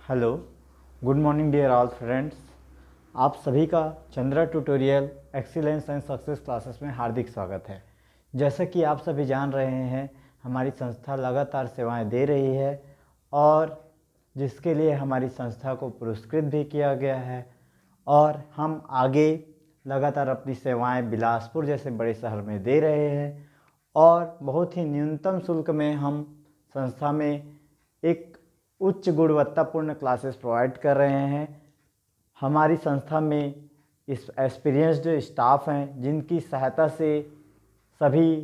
Hello, good morning dear all friends. आप सभी का Chandra tutorial excellence and success classes में हार्दिक स्वागत है। जैसा कि आप सभी जान रहे हैं, हमारी संस्था लगातार सेवाएं दे रही है और जिसके लिए हमारी संस्था को पुरस्कृत भी किया गया है और हम आगे लगातार अपनी सेवाएं बिलासपुर जैसे बड़े शहर में दे रहे हैं और बहुत ही न्यूनतम शुल्क में हम संस्था में एक उच्च गुणवत्तापूर्ण क्लासेस प्रोवाइड कर रहे हैं। हमारी संस्था में इस एक्सपीरियंस्ड स्टाफ हैं जिनकी सहायता से सभी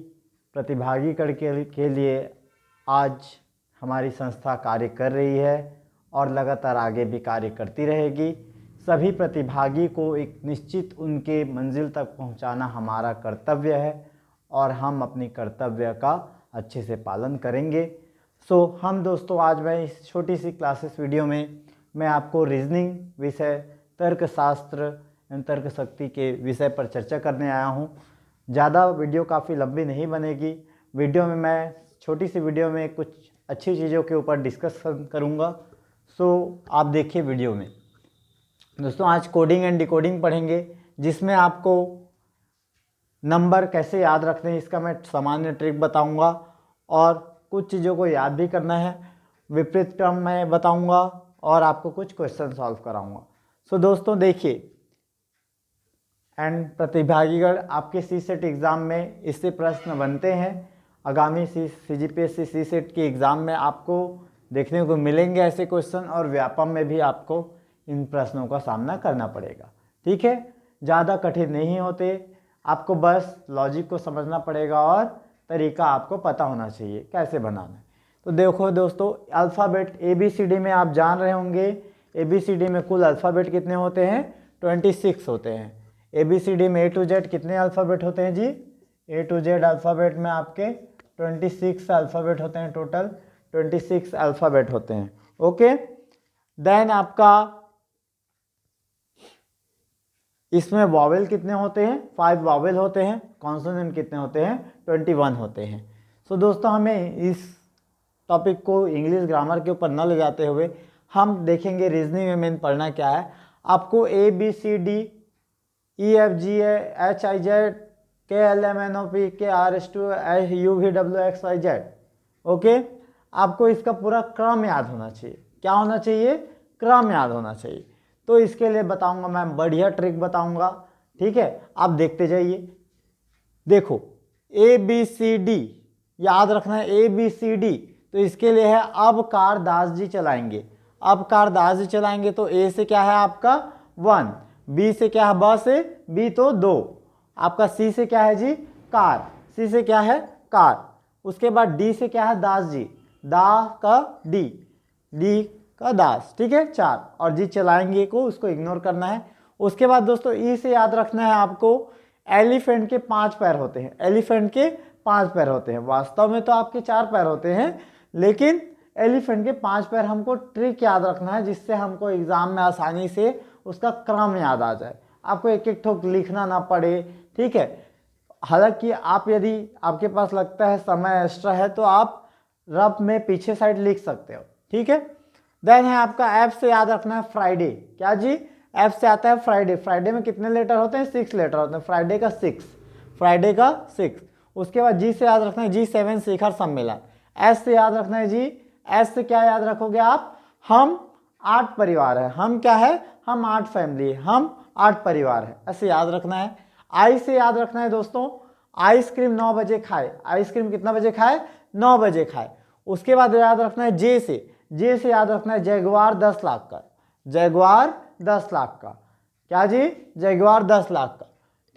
प्रतिभागी के लिए आज हमारी संस्था कार्य कर रही है और लगातार आगे भी कार्य करती रहेगी। सभी प्रतिभागी को एक निश्चित उनके मंजिल तक पहुंचाना हमारा कर्तव्य है और हम अपनी कर्तव्य का अच्छे से पालन करेंगे। हम दोस्तों आज मैं इस छोटी सी क्लासेस वीडियो में मैं आपको रीजनिंग विषय, तर्कशास्त्र एवं तर्क शक्ति के विषय पर चर्चा करने आया हूँ। ज़्यादा वीडियो काफ़ी लंबी नहीं बनेगी। वीडियो में मैं छोटी सी वीडियो में कुछ अच्छी चीज़ों के ऊपर डिस्कस करूँगा। आप देखिए वीडियो में। दोस्तों आज कोडिंग एंड डिकोडिंग पढ़ेंगे जिसमें आपको नंबर कैसे याद रखते हैं इसका मैं सामान्य ट्रिक बताऊँगा और कुछ चीज़ों को याद भी करना है। विपरीत क्रम मैं बताऊंगा और आपको कुछ क्वेश्चन सॉल्व कराऊंगा। दोस्तों देखिए, एंड प्रतिभागीगण आपके सी सेट एग्ज़ाम में इससे प्रश्न बनते हैं। आगामी CGPSC सी सेट के एग्ज़ाम में आपको देखने को मिलेंगे ऐसे क्वेश्चन और व्यापम में भी आपको इन प्रश्नों का सामना करना पड़ेगा। ठीक है, ज़्यादा कठिन नहीं होते, आपको बस लॉजिक को समझना पड़ेगा और तरीका आपको पता होना चाहिए कैसे बनाना है। तो देखो दोस्तों, अल्फ़ाबेट ABCD में आप जान रहे होंगे ABCD में कुल अल्फ़ाबेट कितने होते हैं? 26 होते हैं। ABCD में A to Z कितने अल्फ़ाबेट होते हैं जी? A to Z अल्फ़ाबेट में आपके 26 अल्फ़ाबेट होते हैं, टोटल 26 अल्फ़ाबेट होते हैं। ओके, देन आपका इसमें वॉवेल कितने होते हैं? 5 वॉवेल होते हैं। कॉन्सोनेंट कितने होते हैं? 21 होते हैं। दोस्तों हमें इस टॉपिक को इंग्लिश ग्रामर के ऊपर न ले जाते हुए हम देखेंगे रीजनिंग में मेन पढ़ना क्या है। आपको ABCD EFG HIJ KLMNOP KRS2 UVWXYZ। Okay, आपको इसका पूरा क्रम याद होना चाहिए। क्या होना चाहिए? क्रम याद होना चाहिए। तो इसके लिए बताऊंगा मैं, बढ़िया ट्रिक बताऊंगा। ठीक है, आप देखते जाइए। देखो ABCD याद रखना है, ABCD। तो इसके लिए है अबकार दास जी चलाएंगे। अबकार दास जी चलाएंगे तो A से क्या है आपका 1, B से क्या है ब से B तो 2, आपका C से क्या है जी कार, C से क्या है कार। उसके बाद D से क्या है दास जी, दा का D, D का दास। ठीक है, 4 और जी चलाएंगे को उसको इग्नोर करना है। उसके बाद दोस्तों ई से याद रखना है आपको, एलिफेंट के 5 पैर होते हैं। एलिफेंट के 5 पैर होते हैं। वास्तव में तो आपके 4 पैर होते हैं, लेकिन एलिफेंट के 5 पैर हमको ट्रिक याद रखना है जिससे हमको एग्जाम में आसानी से उसका क्रम याद आ जाए, आपको एक एक ठोक लिखना ना पड़े। ठीक है, हालांकि आप यदि आपके पास लगता है समय एक्स्ट्रा है तो आप रफ में पीछे साइड लिख सकते हो। ठीक है, देन है आपका F से याद रखना है फ्राइडे। क्या जी? F से आता है फ्राइडे। फ्राइडे में कितने लेटर होते हैं? 6 लेटर होते हैं। फ्राइडे का 6, फ्राइडे का 6। उसके बाद G से याद रखना है G7 शिखर सम्मेलन। S से याद रखना है जी, S से क्या याद रखोगे आप? हम 8 परिवार है। हम क्या है? हम 8 फैमिली है, हम 8 परिवार है, ऐसे याद रखना है। I से याद रखना है दोस्तों, आइसक्रीम 9 बजे खाए। आइसक्रीम कितना बजे खाए? 9 बजे खाए। उसके बाद याद रखना है J से याद रखना है जैगुआर 10 लाख का। जैगुआर 10 लाख का। क्या जी? जैगुआर 10 लाख का।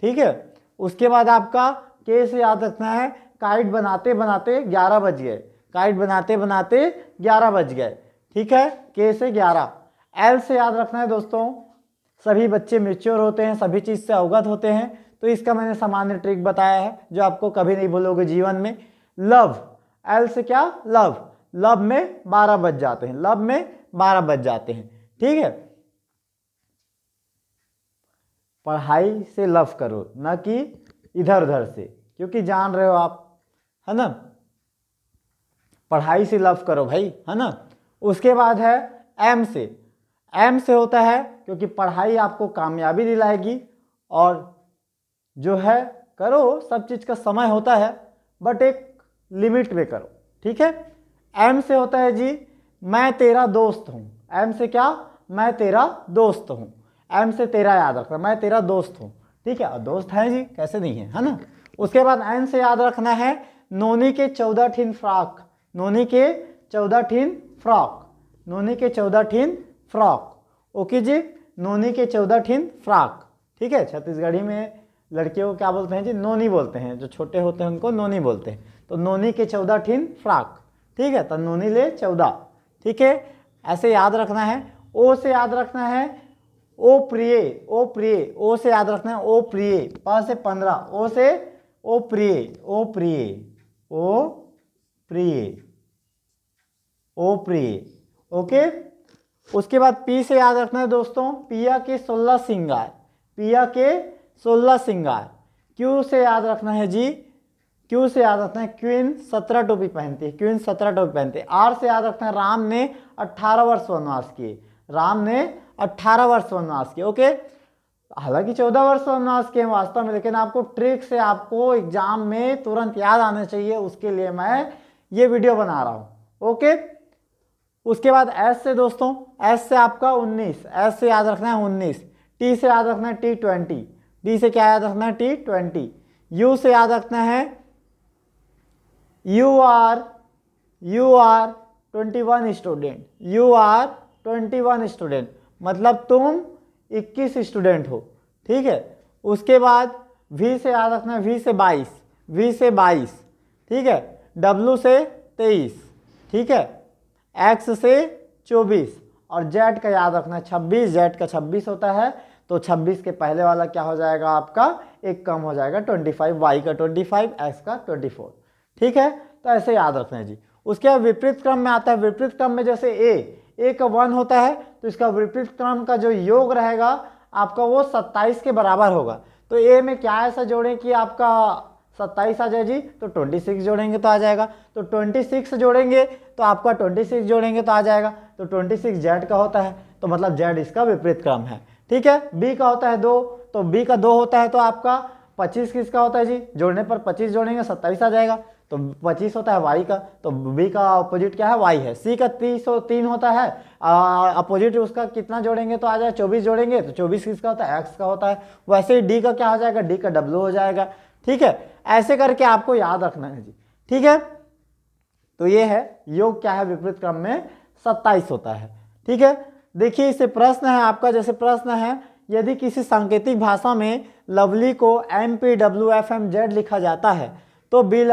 ठीक है, उसके बाद आपका K से याद रखना है काइट बनाते बनाते 11 बज गए। काइट बनाते बनाते 11 बज गए। ठीक है, K से 11। L से याद रखना है दोस्तों, सभी बच्चे मैच्योर होते हैं, सभी चीज से अवगत होते हैं। तो इसका मैंने सामान्य ट्रिक बताया है जो आपको कभी नहीं भूलोगे जीवन में। लव, L से क्या? लव। लव में 12 बज जाते हैं। लव में 12 बज जाते हैं। ठीक है, पढ़ाई से लव करो, ना कि इधर उधर से, क्योंकि जान रहे हो आप, है ना, पढ़ाई से लव करो भाई, है ना। उसके बाद है एम से। एम से होता है क्योंकि पढ़ाई आपको कामयाबी दिलाएगी, और जो है करो, सब चीज़ का समय होता है, बट एक लिमिट में करो, ठीक है। एम से होता है जी मैं तेरा दोस्त हूँ। एम से क्या? मैं तेरा दोस्त हूँ। एम से तेरा याद रखना, मैं तेरा दोस्त हूँ, ठीक है। और दोस्त है जी, कैसे नहीं है ना। उसके बाद एन से याद रखना है नोनी के 14 ठीन फ्रॉक। नोनी के 14 ठीन फ्रॉक। नोनी के 14 ठीन फ्रॉक। ओके जी, नोनी के 14 ठीन फ्रॉक, ठीक है। छत्तीसगढ़ी में लड़कियों को क्या बोलते हैं जी? नोनी बोलते हैं। जो छोटे होते हैं उनको नोनी बोलते हैं। तो नोनी के 14 ठीन फ्रॉक, ठीक है। तो नोनी ले 14, ठीक है। ऐसे याद रखना है। ओ से याद रखना है ओ प्रिय। ओ प्रिय, ओ से याद रखना है ओ प्रिय। प से 15, ओ से ओ प्रिय। ओ प्रिय, ओ प्रिय, ओ प्रिय, ओके। उसके बाद पी से याद रखना है दोस्तों पिया के 16 श्रृंगार। पिया के 16 श्रृंगार। क्यू से याद रखना है जी, क्यू से याद रखना है क्वीन 17 टोपी पहनती है। क्वीन 17 टोपी पहनती है। आर से याद रखना है राम ने 18 वर्ष वनवास किए। राम ने 18 वर्ष वनवास किए, ओके। हालांकि 14 वर्ष वनवास किए वास्तव में, लेकिन आपको ट्रिक से आपको एग्जाम में तुरंत याद आना चाहिए, उसके लिए मैं ये वीडियो बना रहा हूँ, ओके। उसके बाद एस से दोस्तों, एस से आपका 19। एस से याद रखना है 19। टी से याद रखना है T20। डी से क्या याद रखना है? T20। यू से याद रखना है you are 21 student. You are 21 student, मतलब तुम 21 स्टूडेंट हो, ठीक है। उसके बाद वी से याद रखना है वी से 22। वी से 22, ठीक है। डब्ल्यू से 23, ठीक है। एक्स से 24, और जेड का याद रखना है 26। जेड का 26 होता है, तो 26 के पहले वाला क्या हो जाएगा आपका? एक कम हो जाएगा 25। वाई का 25, एक्स का 24, ठीक है। तो ऐसे याद रखना है जी। उसके बाद विपरीत क्रम में आता है। विपरीत क्रम में जैसे ए का 1 होता है, तो इसका विपरीत क्रम का जो योग रहेगा आपका वो 27 के बराबर होगा। तो ए में क्या ऐसा जोड़ें कि आपका 27 आ जाए जी? तो 26 जोड़ेंगे तो आ जाएगा। तो 26 जोड़ेंगे तो आपका 26 जोड़ेंगे तो आ जाएगा। तो 26 जेड का होता है, तो मतलब जेड इसका विपरीत क्रम है, ठीक है। बी का होता है 2, तो बी का 2 होता है, तो आपका 25 किसका होता है जी? जोड़ने पर 25 जोड़ेंगे 27 आ जाएगा। तो 25 होता है वाई का, तो बी का अपोजिट क्या है? वाई है। सी का 3 होता है, अपोजिट उसका कितना जोड़ेंगे तो आ जाए? 24 जोड़ेंगे तो 24 किसका होता है? एक्स का होता है। वैसे ही डी का क्या हो जाएगा? डी का डब्ल्यू हो जाएगा, ठीक है। ऐसे करके आपको याद रखना है जी, ठीक है। तो ये है योग क्या है? विपरीत क्रम में 27 होता है, ठीक है। देखिए इससे प्रश्न है आपका, जैसे प्रश्न है यदि किसी सांकेतिक भाषा में लवली को MPWFMZ लिखा जाता है तो बी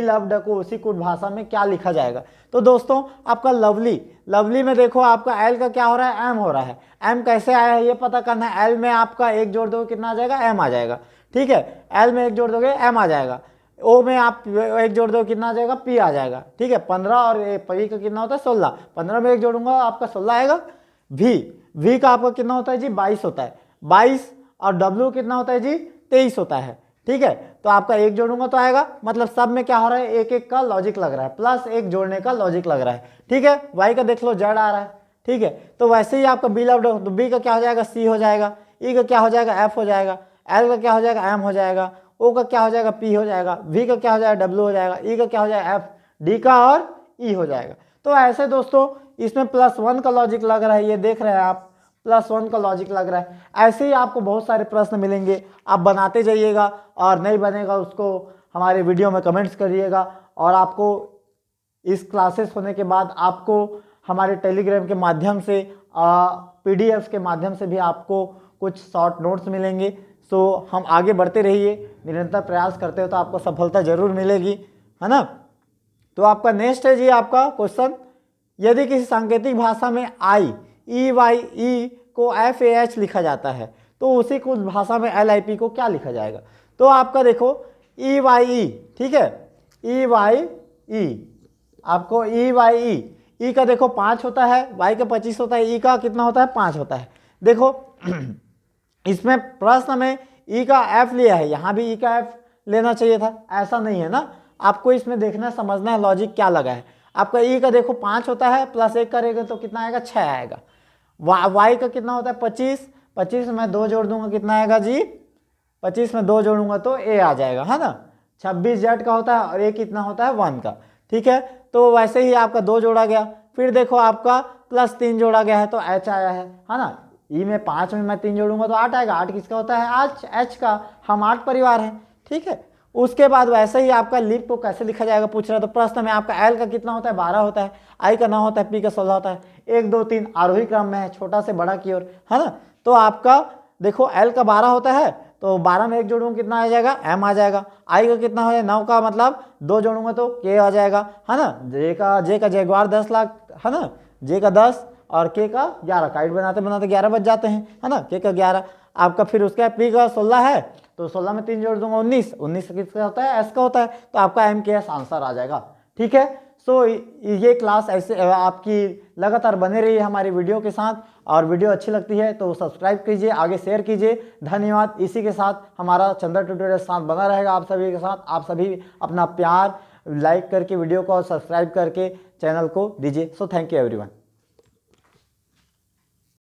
लव्ड को उसी कुछ भाषा में क्या लिखा जाएगा? तो दोस्तों आपका लवली में देखो आपका एल का क्या हो रहा है? एम हो रहा है। एम कैसे आया है ये पता करना है। एल में आपका एक जोड़ दोगे कितना आ जाएगा? एम आ जाएगा, ठीक है। एल में एक जोड़ दोगे एम आ जाएगा। ओ में आप एक जोड़ दो कितना आ जाएगा? पी आ जाएगा, ठीक है। 15 और पी का कितना होता है? 16। 15 में एक जोड़ूंगा आपका 16 आएगा। वी का आपका कितना होता है जी? 22 होता है। 22 और डब्ल्यू कितना होता है जी? 23 होता है, ठीक है। तो आपका एक जोड़ूंगा तो आएगा, मतलब सब में क्या हो रहा है? एक एक का लॉजिक लग रहा है, प्लस एक जोड़ने का लॉजिक लग रहा है, ठीक है। वाई का देख लो जेड आ रहा है, ठीक है। तो वैसे ही आपका बी लव्ड, तो बी का क्या हो जाएगा? सी हो जाएगा। ई का क्या हो जाएगा? एफ हो जाएगा। एल का क्या हो जाएगा? एम हो जाएगा। ओ का क्या हो जाएगा? पी हो जाएगा। वी का क्या हो जाएगा? डब्ल्यू हो जाएगा। ई का क्या हो जाएगा? एफ। डी का और ई हो जाएगा। तो ऐसे दोस्तों इसमें +1 का लॉजिक लग रहा है, ये देख रहे हैं आप, +1 का लॉजिक लग रहा है। ऐसे ही आपको बहुत सारे प्रश्न मिलेंगे, आप बनाते जाइएगा, और नहीं बनेगा उसको हमारे वीडियो में कमेंट्स करिएगा। और आपको इस क्लासेस होने के बाद आपको हमारे टेलीग्राम के माध्यम से PDF के माध्यम से भी आपको कुछ शॉर्ट नोट्स मिलेंगे। सो हम आगे बढ़ते रहिए, निरंतर प्रयास करते हो तो आपको सफलता जरूर मिलेगी, है ना। तो आपका नेक्स्ट है जी आपका क्वेश्चन, यदि किसी सांकेतिक भाषा में EYE को FAH लिखा जाता है तो उसी कुछ भाषा में LIP को क्या लिखा जाएगा? तो आपका देखो EYE, ठीक है। EYE आपको EYE, ई का देखो 5 होता है, वाई का 25 होता है, ई का कितना होता है? 5 होता है। देखो इसमें प्रश्न में ई का एफ लिया है, यहाँ भी ई का एफ लेना चाहिए था, ऐसा नहीं है ना। आपको इसमें देखना समझना है लॉजिक क्या लगा है। आपका ई का देखो 5 होता है, प्लस 1 करेगा तो कितना आएगा, 6 आएगा। वाई का कितना होता है, 25, 25 में 2 जोड़ दूंगा कितना आएगा जी, 25 में 2 जोड़ूंगा तो ए आ जाएगा, है ना। 26 जेड का होता है और ए कितना होता है, 1 का, ठीक है। तो वैसे ही आपका 2 जोड़ा गया, फिर देखो आपका प्लस 3 जोड़ा गया है तो एच आया है ना। ई में 5 में मैं 3 जोड़ूंगा तो 8 आएगा, 8 किसका होता है, एच का, हम 8 परिवार हैं, ठीक है। उसके बाद वैसे ही आपका लीप को कैसे लिखा जाएगा पूछ रहा है, तो प्रश्न में आपका एल का कितना होता है, 12 होता है, आई का 9 होता है, पी का 16 होता है, 1 2 3 आरोही क्रम में है, छोटा से बड़ा की ओर, है ना। तो आपका देखो एल का 12 होता है तो 12 में 1 जोड़ूंगा कितना आ जाएगा, एम आ जाएगा। आई का कितना है, 9 का मतलब 2 जोड़ूंगा तो के आ जाएगा, है ना। जे का जगुआर 10 लाख, है ना, जे का 10 और के का 11, काइट बनाते बनाते 11 बज जाते हैं, है ना, के का 11 आपका। फिर उसका पी का 16 है तो 16 में 3 जोड़ दूंगा 19, 19 किसका होता है, एस का होता है, तो आपका एम के एस आंसर आ जाएगा, ठीक है। सो ये क्लास ऐसे आपकी लगातार बने रही है हमारी वीडियो के साथ, और वीडियो अच्छी लगती है तो सब्सक्राइब कीजिए, आगे शेयर कीजिए, धन्यवाद। इसी के साथ हमारा चंद्र ट्यूटोरियल साथ बना रहेगा आप सभी के साथ। आप सभी अपना प्यार लाइक करके वीडियो को और सब्सक्राइब करके चैनल को दीजिए। So thank you everyone.